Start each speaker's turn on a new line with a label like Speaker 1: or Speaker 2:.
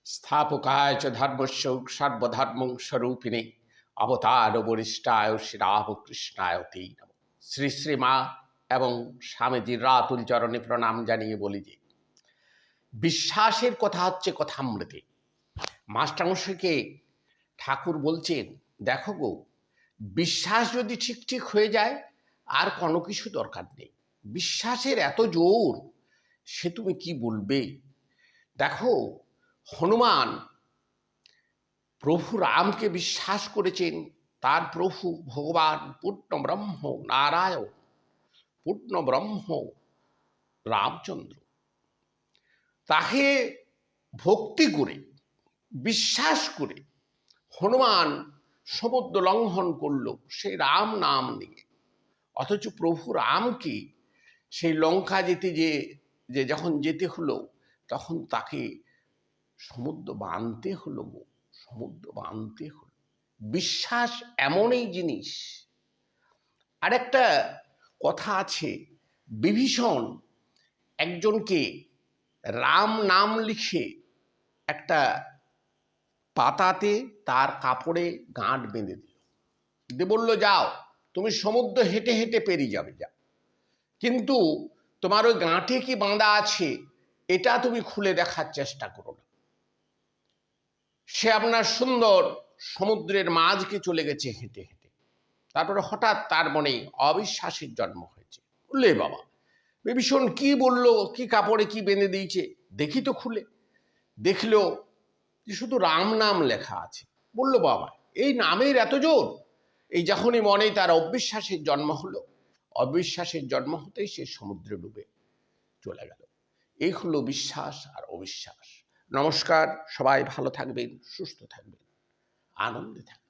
Speaker 1: স্থাপকায় চ ধর্মস্য সর্বধর্মং স্বরূপিণে অবতার বরিষ্ঠায় শ্রীরামকৃষ্ণায় তে নমঃ। শ্রী শ্রী মা এবং স্বামীজির রাতুল চরণে প্রণাম জানিয়ে বলি যে বিশ্বাসের কথা হচ্ছে কথামৃতে। মাস্টারমশাইকে ঠাকুর বলছেন, দেখো গো, বিশ্বাস যদি ঠিক ঠিক হয়ে যায় আর কোনো কিছু দরকার নেই। বিশ্বাসের এত জোর, সে তুমি কি বলবে। দেখো, হনুমান প্রভু রামকে বিশ্বাস করেছেন, তার প্রভু ভগবান পূর্ণ ব্রহ্ম নারায়ণ, পূর্ণ ব্রহ্ম রামচন্দ্র, তাকে ভক্তি করে বিশ্বাস করে হনুমান সমুদ্র লঙ্ঘন করল সেই রাম নাম নিয়ে। অথচ প্রভু রামকে সেই লঙ্কা যে যখন যেতে হলো, তখন তাকে সমুদ্র বাঁধতে হলো গো, সমুদ্র বাঁধতে হলো। বিশ্বাস এমনই জিনিস। আরেকটা কথা আছে, বিভীষণ একজনকে রাম নাম লিখে একটা পাতাতে তার কাপড়ে গাঁট বেঁধে দিল, দিয়ে বলল, যাও তুমি সমুদ্র হেঁটে হেঁটে পেরিয়ে যাবে, যাও, কিন্তু তোমার ওই গাঁটে কি বাঁধা আছে এটা তুমি খুলে দেখার চেষ্টা করো না। সে আপনার সুন্দর সমুদ্রের মাঝকে চলে গেছে হেঁটে হেঁটে। তারপরে হঠাৎ তার মনে অবিশ্বাসের জন্ম হয়েছে। বললে, বাবা, বিভীষণ কি বললো, কি কাপড়ে কি বেঁধে দিয়েছে, দেখি তো খুলে। দেখলো যে শুধু রাম নাম লেখা আছে। বলল, বাবা, এই নামের এত জোর। এই যখনই মনে তার অবিশ্বাসের জন্ম হলো, অবিশ্বাসের জন্ম হতেই সে সমুদ্রে ডুবে চলে গেল। এই হলো বিশ্বাস আর অবিশ্বাস। নমস্কার, সবাই ভালো থাকবেন, সুস্থ থাকবেন, আনন্দে থাকবেন।